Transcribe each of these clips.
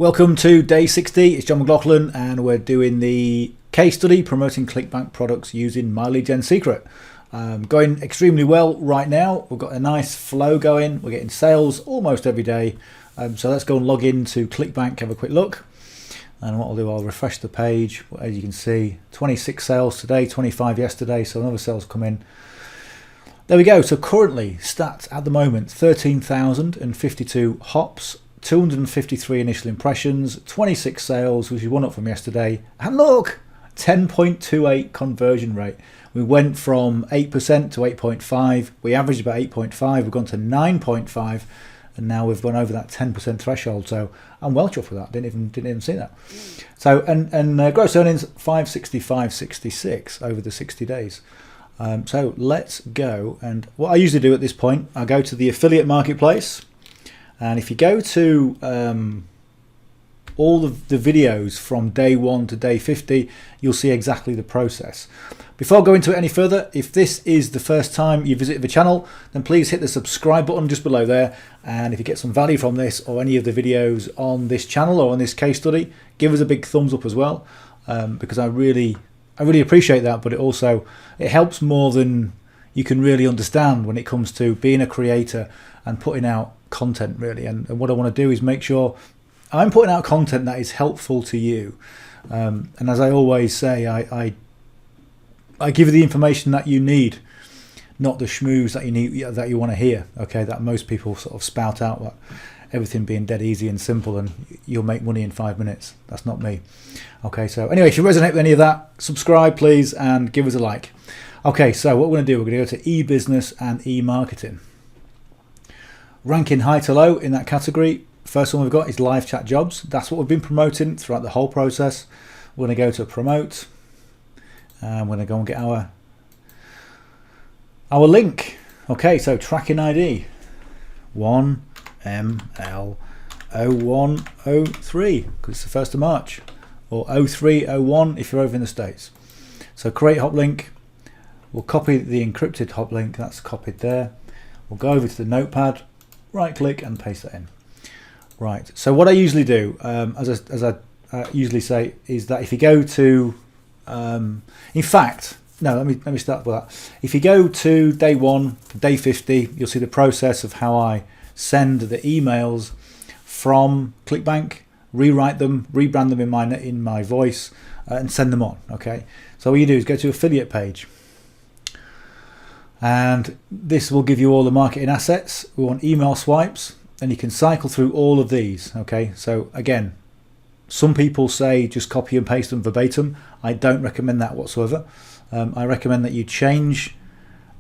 Welcome to day 60. It's John McLauchlan and we're doing the case study promoting ClickBank products using MyLead Gen Secret. Going extremely well right now. We've got a nice flow going. We're getting sales almost every day. So let's go and log into ClickBank, have a quick look. And what I'll do, I'll refresh the page. As you can see, 26 sales today, 25 yesterday. So another sales come in. There we go. So currently stats at the moment, 13,052 hops. 253 initial impressions, 26 sales, which is one up from yesterday, and look, 10.28 conversion rate. We went from 8% to 8.5, we averaged about 8.5, we've gone to 9.5, and now we've gone over that 10% threshold. So I'm well chuffed with that. Didn't even see that. So and gross earnings 565.66 over the 60 days. So let's go. And what I usually do at this point, I go to the affiliate marketplace. And if you go to all of the videos from day 1 to day 50, you'll see exactly the process. Before I go into it any further, if this is the first time you visit the channel, then please hit the subscribe button just below there. And if you get some value from this or any of the videos on this channel or on this case study, give us a big thumbs up as well, because I really appreciate that. But it helps more than you can really understand when it comes to being a creator and putting out content, really. And what I want to do is make sure I'm putting out content that is helpful to you. And as I always say, I give you the information that you need, not the schmooze that you need, that you want to hear. Okay, that most people sort of spout out, that everything being dead easy and simple and you'll make money in 5 minutes. That's not me. Okay, so anyway, if you resonate with any of that, subscribe please and give us a like. Okay, so what we're going to do, we're going to go to e-business and e-marketing. Ranking high to low in that category. First one we've got is live chat jobs. That's what we've been promoting throughout the whole process. We're going to go to promote and we're going to go and get our link. Okay, so tracking ID 1ML0103 because it's the 1st of March, or 0301 if you're over in the States. So create hop link. We'll copy the encrypted hop link. That's copied there. We'll go over to the notepad, right click and paste that in. Right, so what I usually do, as I usually say, is that if you go to, in fact, no, let me start with that. If you go to day 1, day 50, you'll see the process of how I send the emails from ClickBank, rewrite them, rebrand them in my voice, and send them on. Okay, so what you do is go to affiliate page. And this will give you all the marketing assets. We want email swipes, and you can cycle through all of these. Okay, so again, some people say just copy and paste them verbatim. I don't recommend that whatsoever. I recommend that you change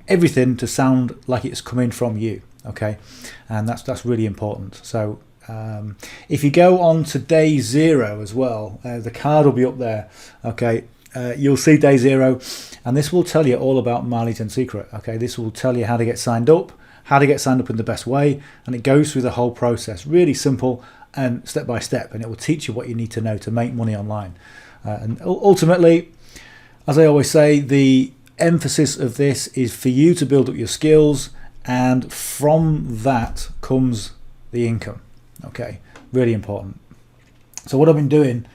everything to sound like it's coming from you. Okay, and that's really important. So if you go on to day 0 as well, the card will be up there. Okay. You'll see day 0, and this will tell you all about MyLead Gen Secret. Okay, this will tell you how to get signed up, in the best way, and it goes through the whole process, really simple and step by step, and it will teach you what you need to know to make money online. And ultimately, as I always say, the emphasis of this is for you to build up your skills, and from that comes the income. Okay, really important. So what I've been doing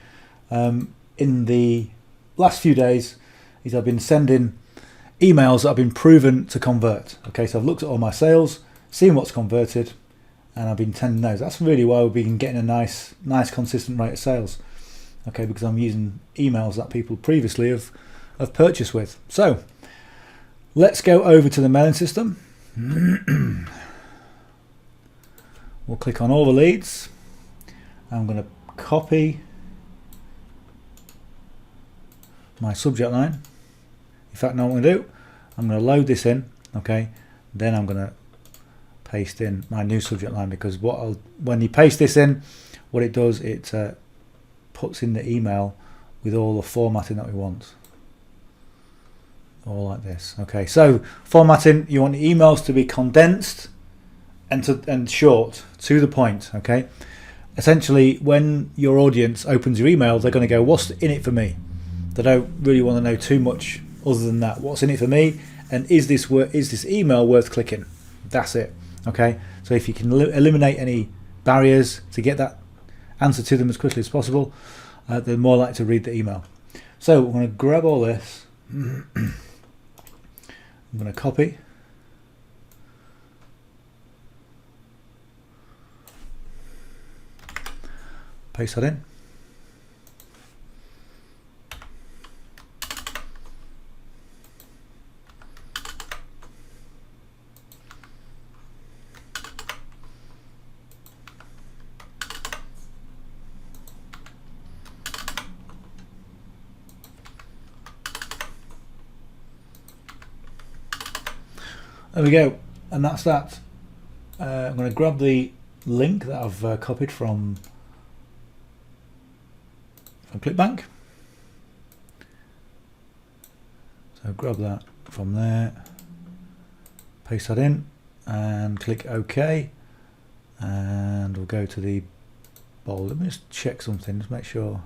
in the last few days is I've been sending emails that have been proven to convert. Okay, so I've looked at all my sales, seen what's converted, and I've been sending those. That's really why we've been getting a nice consistent rate of sales. Okay, because I'm using emails that people previously have purchased with. So let's go over to the mailing system. We'll click on all the leads. I'm going to copy my subject line. In fact, now what I'm going to do, I'm going to load this in. Okay, then I'm going to paste in my new subject line, because when you paste this in, what it does, it puts in the email with all the formatting that we want, all like this. Okay, so formatting, you want the emails to be condensed and short, to the point. Okay, essentially when your audience opens your email, they're going to go, what's in it for me? They don't really want to know too much other than that. What's in it for me, and is this email worth clicking? That's it. Okay, so if you can eliminate any barriers to get that answer to them as quickly as possible, they're more likely to read the email. So I'm going to grab all this. I'm going to copy. Paste that in. There we go, and that's that. I'm going to grab the link that I've copied from Clickbank. So grab that from there, paste that in, and click OK. And we'll go to the bowl. Let me just check something, just make sure.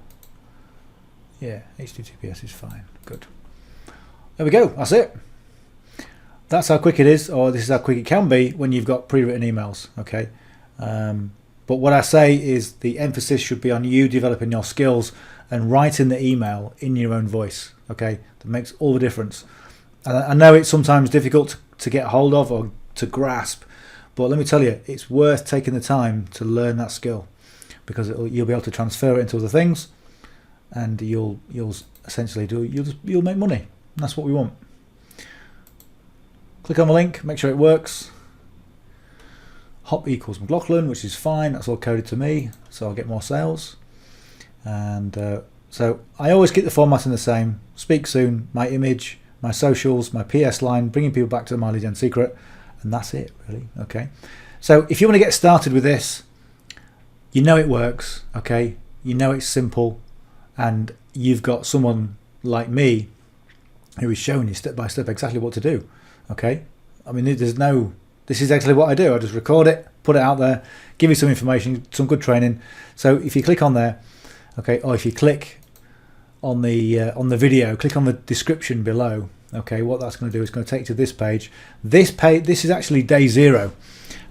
Yeah, HTTPS is fine. Good. There we go. That's it. That's how quick it is, or this is how quick it can be when you've got pre-written emails. Okay. But what I say is the emphasis should be on you developing your skills and writing the email in your own voice. Okay, that makes all the difference. And I know it's sometimes difficult to get hold of or to grasp, but let me tell you, it's worth taking the time to learn that skill, because you'll be able to transfer it into other things, and you'll essentially you'll make money. And that's what we want. Click on the link, make sure it works. Hop equals McLauchlan, which is fine. That's all coded to me, so I'll get more sales. And so I always keep the formatting the same. Speak soon, my image, my socials, my PS line, bringing people back to the MyLead Gen Secret, and that's it, really. Okay. So if you want to get started with this, you know it works. Okay. You know it's simple, and you've got someone like me who is showing you step by step exactly what to do. Okay, I mean, this is exactly what I do. I just record it, put it out there, give you some information, some good training. So if you click on there, okay, or if you click on the video, click on the description below. Okay, what that's going to do is going to take you to this page. This is actually day 0.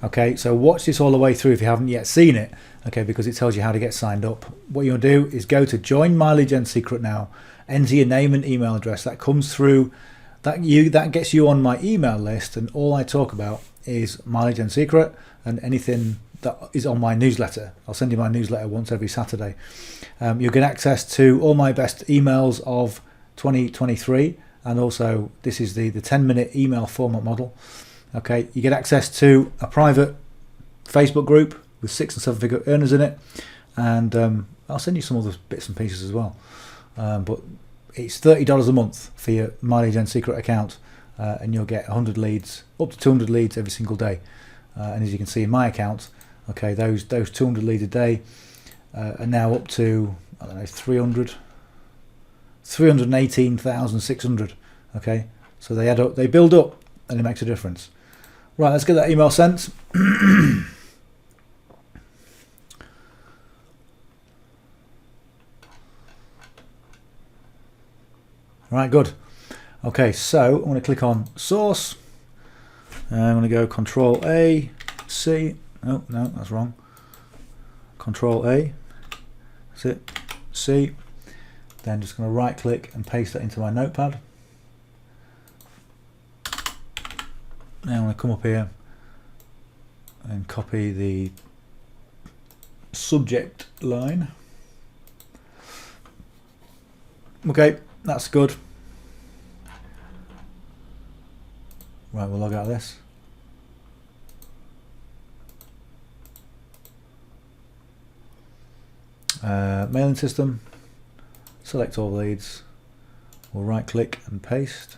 Okay, so watch this all the way through if you haven't yet seen it. Okay, because it tells you how to get signed up. What you'll do is go to join MyLead Gen Secret now. Enter your name and email address. That comes through. That gets you on my email list, and all I talk about is MyLead Gen Secret and anything that is on my newsletter. I'll send you my newsletter once every Saturday. You'll get access to all my best emails of 2023, and also this is the 10-minute email format model. Okay, you get access to a private Facebook group with 6- and 7-figure earners in it, and I'll send you some other bits and pieces as well. But it's $30 a month for your MyLead Gen Secret account, and you'll get 100 leads, up to 200 leads every single day. And as you can see in my account, okay, those 200 leads a day are now up to, I don't know, 318,600. Okay, so they add up, they build up, and it makes a difference. Right, let's get that email sent. Right, good. Okay, so I'm going to click on source. I'm going to go Control A, C. Oh, no, that's wrong. Control A. That's it. C. Then just going to right click and paste that into my notepad. Now I'm going to come up here and copy the subject line. Okay, that's good. Right, we'll log out of this. Mailing system. Select all leads. We'll right click and paste.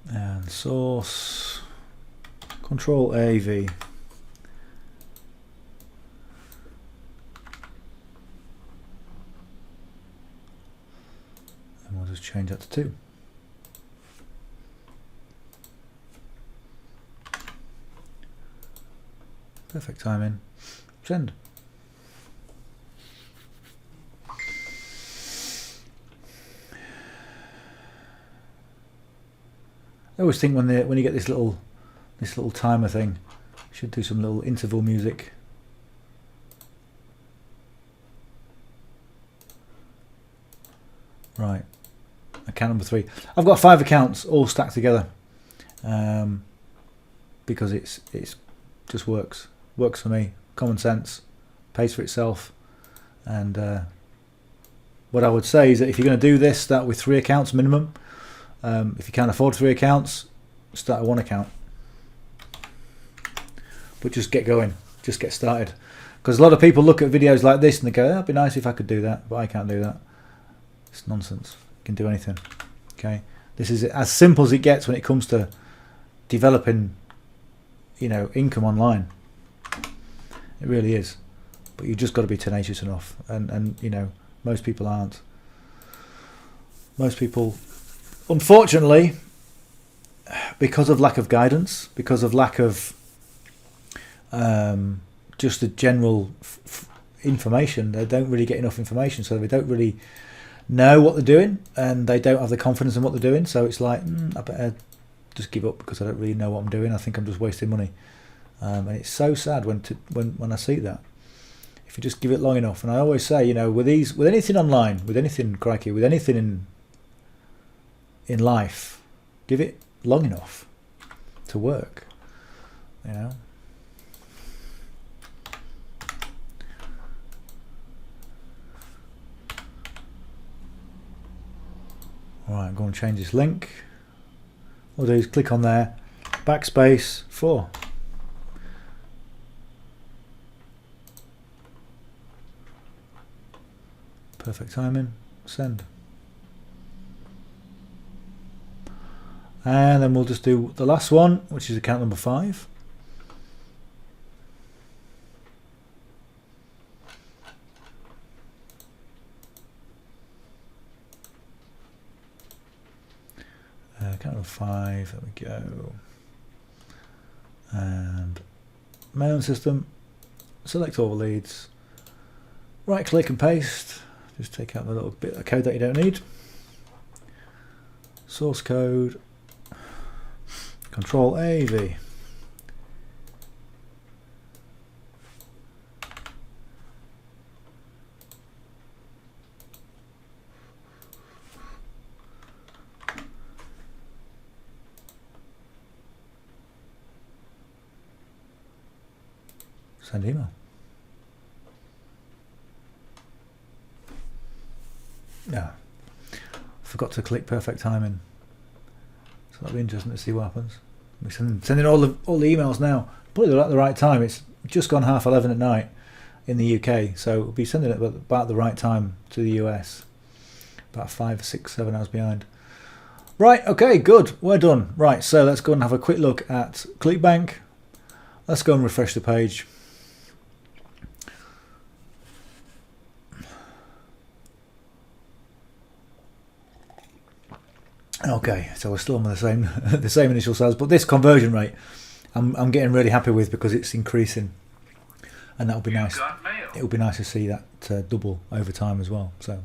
And source. Control A, V. And we'll just change that to 2. Perfect timing. Send. I always think when you get this little timer thing, should do some little interval music. Right, account number 3. I've got 5 accounts all stacked together because it's just works for me. Common sense, pays for itself. And what I would say is that if you're going to do this, start with 3 accounts minimum. If you can't afford 3 accounts, start with 1 account. But just get going, just get started. Because a lot of people look at videos like this and they go, oh, it'd be nice if I could do that, but I can't do that. It's nonsense. You can do anything. Okay, this is as simple as it gets when it comes to developing, income online. It really is. But you've just got to be tenacious enough, and most people aren't. Most people, unfortunately, because of lack of guidance, because of lack of just the general information, they don't really get enough information, so they don't really know what they're doing, and they don't have the confidence in what they're doing. So it's like, I better just give up because I don't really know what I'm doing. I think I'm just wasting money, and it's so sad when I see that. If you just give it long enough, and I always say, with anything online, with anything in life, give it long enough to work. Alright, I'm going to change this link. What I'll do is click on there, backspace 4. Perfect timing, send. And then we'll just do the last one, which is account number 5. Account number 5, there we go. And my own system, select all the leads, right click and paste, just take out the little bit of code that you don't need. Source code, Control AV. Send email. No, forgot to click perfect timing. So that'll be interesting to see what happens. We're sending all the emails now. Probably at the right time. It's just gone 11:30 at night in the UK, so we'll be sending it about the right time to the US. About 5, 6, 7 hours behind. Right. Okay. Good. We're done. Right. So let's go and have a quick look at Clickbank. Let's go and refresh the page. Okay, so we're still on the same initial sales, but this conversion rate I'm getting really happy with because it's increasing, and that'll be nice. It'll be nice to see that double over time as well. So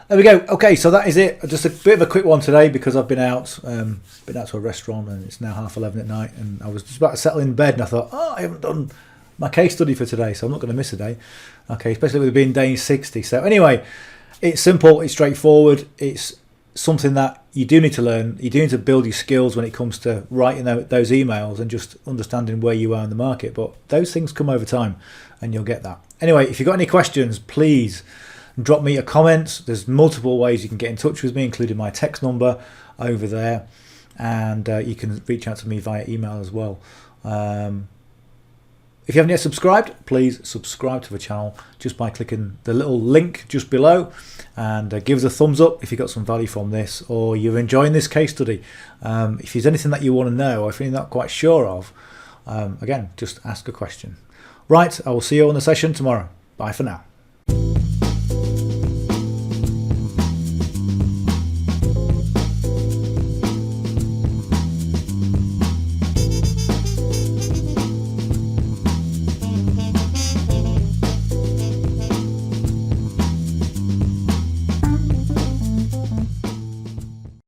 there we go. Okay, so that is it. Just a bit of a quick one today because I've been out to a restaurant and it's now 11:30 at night, and I was just about to settle in bed and I thought, I haven't done my case study for today, so I'm not going to miss a day. Okay, especially with it being day 60. So anyway, it's simple, it's straightforward, it's something that you do need to learn. You do need to build your skills when it comes to writing those emails and just understanding where you are in the market, but those things come over time and you'll get that. Anyway, if you've got any questions, please drop me a comment. There's multiple ways you can get in touch with me, including my text number over there, and you can reach out to me via email as well. If you haven't yet subscribed, please subscribe to the channel just by clicking the little link just below, and give us a thumbs up if you got some value from this or you're enjoying this case study. If there's anything that you want to know or if you're not quite sure of, again, just ask a question. Right, I will see you on the session tomorrow. Bye for now.